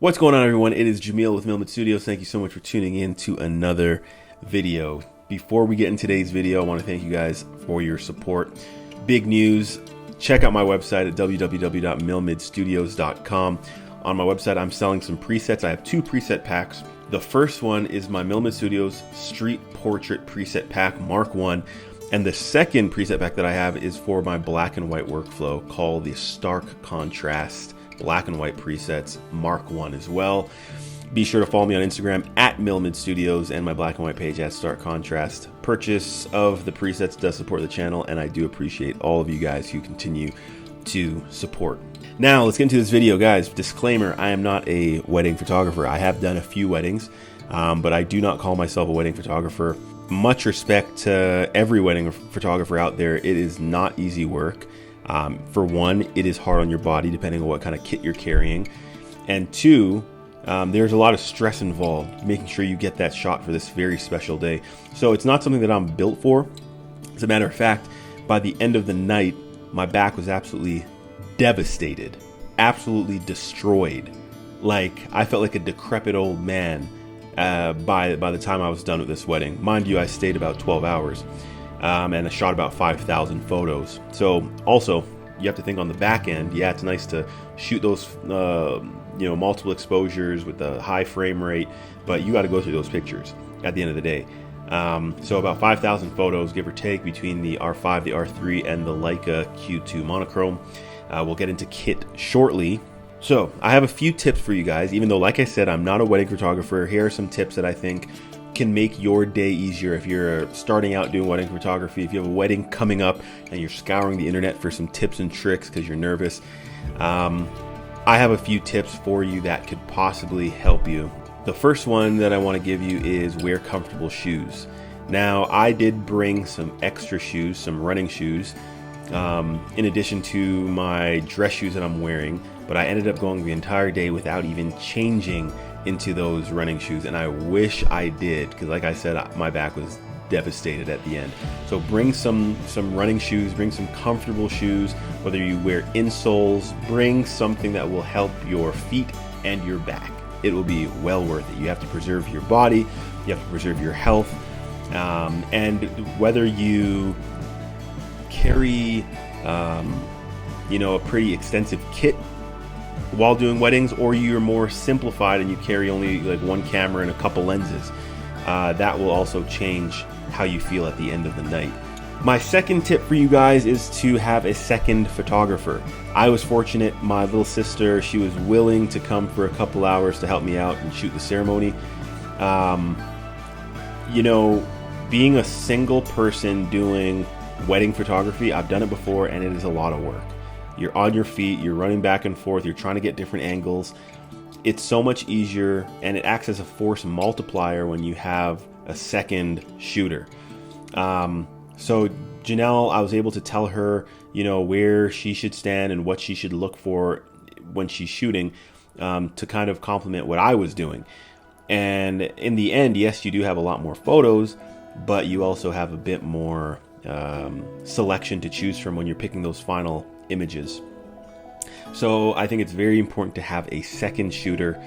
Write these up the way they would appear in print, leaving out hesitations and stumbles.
What's going on, everyone? It is Jamil with Milman Studios. Thank you so much for tuning in to another video. Before we get in today's video, I want to thank you guys for your support. Big news, check out my website at www.milmidstudios.com. On my website, I'm selling some presets. I have two preset packs. The first one is my Milman Studios Street Portrait Preset Pack Mark 1. And the second preset pack that I have is for my black and white workflow called the Stark Contrast Black and White Presets Mark 1 as well. Be sure to follow me on Instagram at Milman Studios and my black and white page at Stark Contrast. Purchase of the presets does support the channel, and I do appreciate all of you guys who continue to support. Now let's get into this video, guys. Disclaimer, I am not a wedding photographer. I have done a few weddings, but I do not call myself a wedding photographer. Much respect to every wedding photographer out there. It is not easy work. For one, it is hard on your body depending on what kind of kit you're carrying. And two, there's a lot of stress involved making sure you get that shot for this very special day. So it's not something that I'm built for. As a matter of fact, by the end of the night, my back was absolutely devastated, absolutely destroyed. Like, I felt like a decrepit old man by the time I was done with this wedding. Mind you, I stayed about 12 hours. And I shot about 5,000 photos. So also, you have to think on the back end. Yeah, it's nice to shoot those, multiple exposures with a high frame rate, but you got to go through those pictures at the end of the day. So about 5,000 photos, give or take, between the R5, the R3, and the Leica Q2 monochrome. We'll get into kit shortly. So I have a few tips for you guys. Even though, like I said, I'm not a wedding photographer, here are some tips that I think can make your day easier if you're starting out doing wedding photography. If you have a wedding coming up and you're scouring the internet for some tips and tricks because you're nervous, I have a few tips for you that could possibly help you. The first one that I want to give you is wear comfortable shoes. Now, I did bring some extra shoes, some running shoes, in addition to my dress shoes that I'm wearing, but I ended up going the entire day without even changing into those running shoes, and I wish I did, because like I said, my back was devastated at the end. So bring some running shoes, bring some comfortable shoes, whether you wear insoles, bring something that will help your feet and your back. It will be well worth it. You have to preserve your body, you have to preserve your health, and whether you carry a pretty extensive kit while doing weddings, or you're more simplified and you carry only like one camera and a couple lenses, that will also change how you feel at the end of the night. My second tip for you guys is to have a second photographer. I was fortunate, my little sister, she was willing to come for a couple hours to help me out and shoot the ceremony. Being a single person doing wedding photography, I've done it before, and it is a lot of work. You're on your feet, you're running back and forth, you're trying to get different angles. It's so much easier, and it acts as a force multiplier when you have a second shooter. So Janelle, I was able to tell her, where she should stand and what she should look for when she's shooting, to kind of complement what I was doing. And in the end, yes, you do have a lot more photos, but you also have a bit more selection to choose from when you're picking those final images. So I think it's very important to have a second shooter.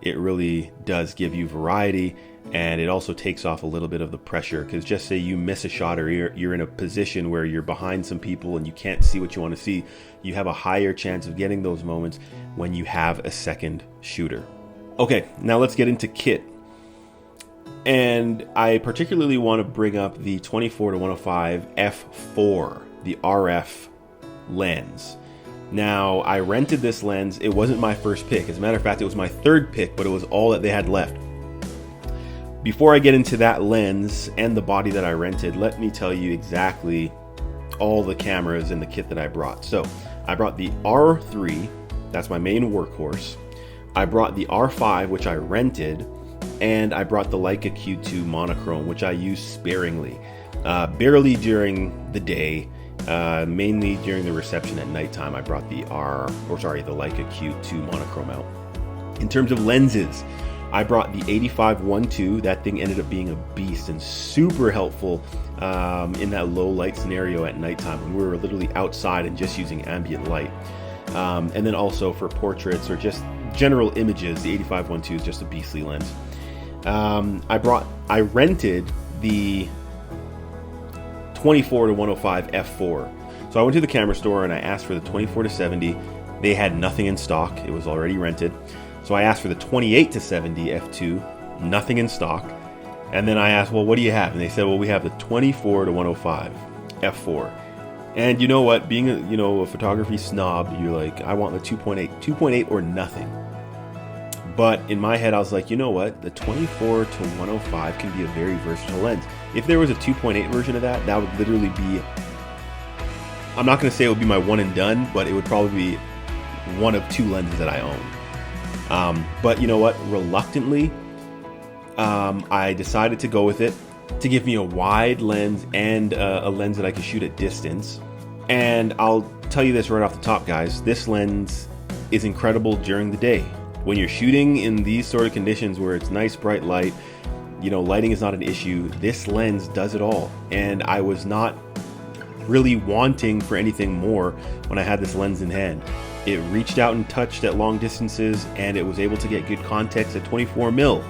It really does give you variety, and it also takes off a little bit of the pressure, because just say you miss a shot, or you're in a position where you're behind some people and you can't see what you want to see, you have a higher chance of getting those moments when you have a second shooter. Okay, now let's get into kit. And I particularly want to bring up the 24-105 f4, the RF lens. Now, I rented this lens. It wasn't my first pick. As a matter of fact, it was my third pick, but it was all that they had left. Before I get into that lens and the body that I rented, let me tell you exactly all the cameras in the kit that I brought. So I brought the R3, that's my main workhorse. I brought the R5, which I rented, and I brought the Leica Q2 monochrome, which I use sparingly, barely during the day. Mainly during the reception at nighttime, I brought the Leica Q2 monochrome out. In terms of lenses, I brought the 85-1.2. That thing ended up being a beast and super helpful in that low light scenario at nighttime when we were literally outside and just using ambient light. And then also for portraits or just general images, the 85-1.2 is just a beastly lens. I rented the 24-105 f4. So I went to the camera store and I asked for the 24-70. They had nothing in stock. It was already rented. So I asked for the 28-70 f2, nothing in stock. And then I asked, well, what do you have? And they said, well, we have the 24-105 f4. And you know what? Being a photography snob, you're like, I want the 2.8 or nothing. But in my head, I was like, you know what? The 24-105 can be a very versatile lens. If there was a 2.8 version of that, that would literally be, I'm not going to say it would be my one and done, but it would probably be one of two lenses that I own. But you know what? Reluctantly, I decided to go with it to give me a wide lens and a lens that I can shoot at distance. And I'll tell you this right off the top, guys. This lens is incredible during the day. When you're shooting in these sort of conditions where it's nice bright light, lighting is not an issue, this lens does it all. And I was not really wanting for anything more when I had this lens in hand. It reached out and touched at long distances, and it was able to get good context at 24mm.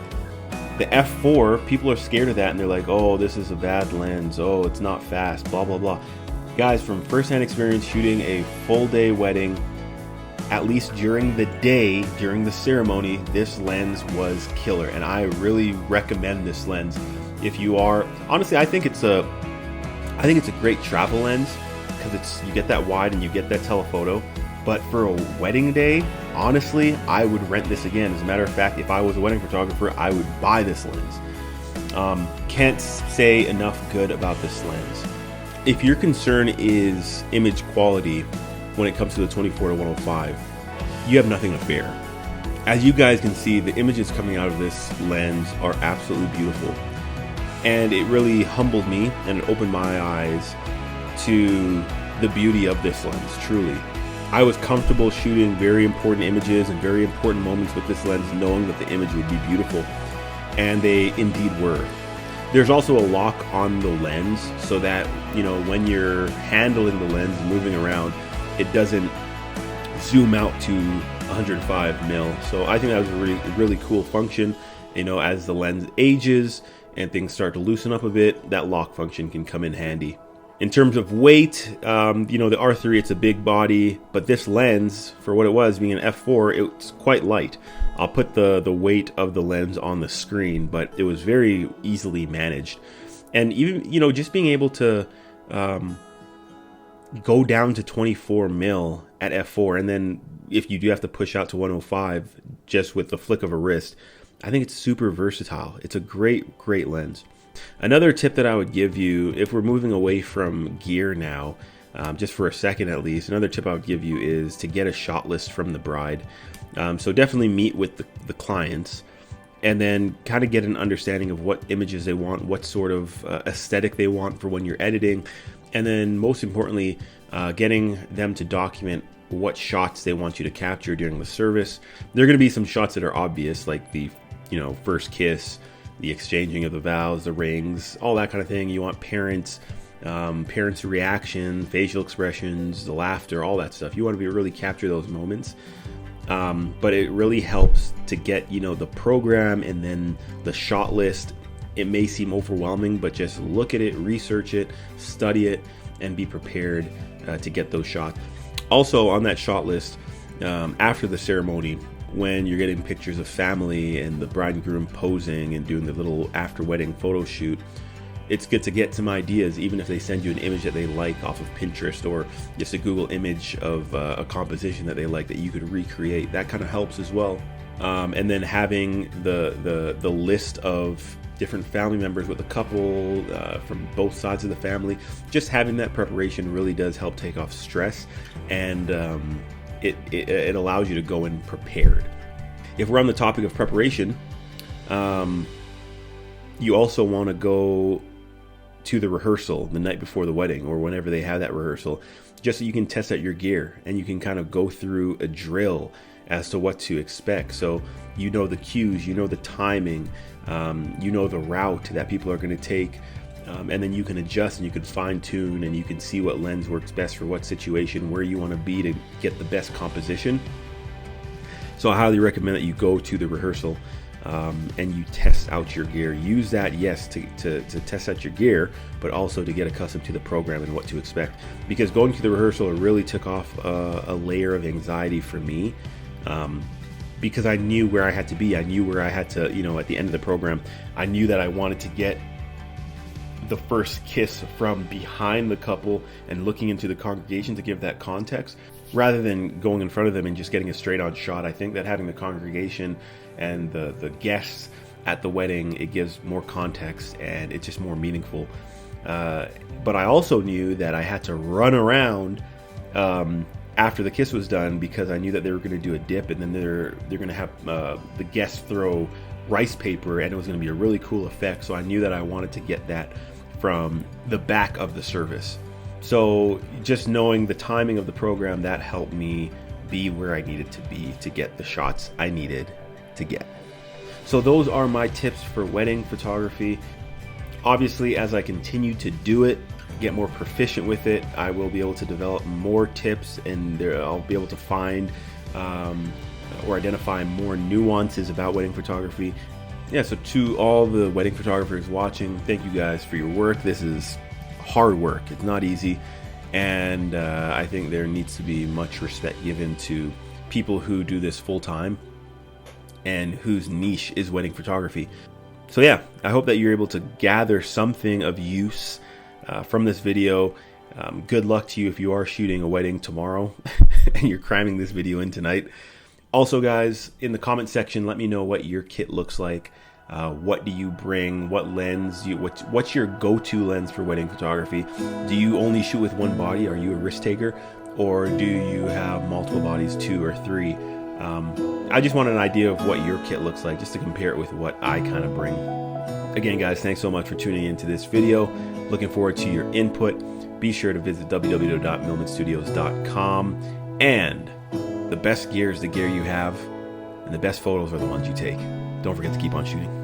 The f4, people are scared of that, and they're like, oh, this is a bad lens, oh, it's not fast, blah blah blah. Guys, from first-hand experience shooting a full day wedding, at least during the day, during the ceremony, this lens was killer, and I really recommend this lens. If you are, honestly, I think it's a great travel lens because you get that wide and you get that telephoto. But for a wedding day, honestly, I would rent this again. As a matter of fact, if I was a wedding photographer, I would buy this lens. Can't say enough good about this lens. If your concern is image quality when it comes to the 24-105, you have nothing to fear. As you guys can see, the images coming out of this lens are absolutely beautiful. And it really humbled me and it opened my eyes to the beauty of this lens, truly. I was comfortable shooting very important images and very important moments with this lens, knowing that the image would be beautiful. And they indeed were. There's also a lock on the lens so that, when you're handling the lens, moving around, it doesn't zoom out to 105mm. So I think that was a really cool function. As the lens ages and things start to loosen up a bit, that lock function can come in handy. In terms of weight, the R3, it's a big body, but this lens, for what it was, being an f4, it's quite light. I'll put the weight of the lens on the screen, but it was very easily managed. And even, just being able to go down to 24mm at f4, and then if you do have to push out to 105 just with the flick of a wrist, I think it's super versatile. It's a great lens. Another tip that I would give you, if we're moving away from gear now, just for a second at least, another tip I would give you is to get a shot list from the bride. So definitely meet with the clients and then kind of get an understanding of what images they want, what sort of aesthetic they want for when you're editing. And then most importantly, getting them to document what shots they want you to capture during the service. There are going to be some shots that are obvious, like the first kiss, the exchanging of the vows, the rings, all that kind of thing. You want parents' reaction, facial expressions, the laughter, all that stuff. You want to really capture those moments. But it really helps to get, the program and then the shot list. It may seem overwhelming, but just look at it, research it, study it, and be prepared to get those shots. Also on that shot list, after the ceremony, when you're getting pictures of family and the bride and groom posing and doing the little after wedding photo shoot, it's good to get some ideas, even if they send you an image that they like off of Pinterest or just a Google image of a composition that they like that you could recreate. That kind of helps as well. And then having the list of different family members with a couple from both sides of the family, just having that preparation really does help take off stress, and it allows you to go in prepared. If we're on the topic of preparation, you also want to go to the rehearsal the night before the wedding or whenever they have that rehearsal, just so you can test out your gear and you can kind of go through a drill as to what to expect. So the cues, the timing, the route that people are going to take, and then you can adjust and you can fine tune and you can see what lens works best for what situation, where you want to be to get the best composition. So I highly recommend that you go to the rehearsal and you test out your gear. Use that, yes, to test out your gear, but also to get accustomed to the program and what to expect. Because going to the rehearsal, it really took off a layer of anxiety for me, because I knew where I had to be. I knew where I had to, at the end of the program, I knew that I wanted to get the first kiss from behind the couple and looking into the congregation to give that context, rather than going in front of them and just getting a straight on shot. I think that having the congregation and the guests at the wedding, it gives more context and it's just more meaningful. But I also knew that I had to run around after the kiss was done, because I knew that they were going to do a dip, and then they're going to have the guests throw rice paper, and it was going to be a really cool effect. So I knew that I wanted to get that from the back of the service. So just knowing the timing of the program, that helped me be where I needed to be to get the shots I needed to get. So those are my tips for wedding photography. Obviously, as I continue to do it, get more proficient with it, I will be able to develop more tips, and I'll be able to find or identify more nuances about wedding photography. Yeah, so to all the wedding photographers watching, thank you guys for your work. This is hard work. It's not easy, and I think there needs to be much respect given to people who do this full time and whose niche is wedding photography. So yeah, I hope that you're able to gather something of use from this video. Good luck to you if you are shooting a wedding tomorrow and you're cramming this video in tonight. Also guys, in the comment section, let me know what your kit looks like. What do you bring? What lens? What's your go-to lens for wedding photography? Do you only shoot with one body? Are you a risk taker? Or do you have multiple bodies, 2 or 3? I just want an idea of what your kit looks like, just to compare it with what I kind of bring. Again guys, thanks so much for tuning into this video. Looking forward to your input. Be sure to visit www.millmanstudios.com. And the best gear is the gear you have, and the best photos are the ones you take. Don't forget to keep on shooting.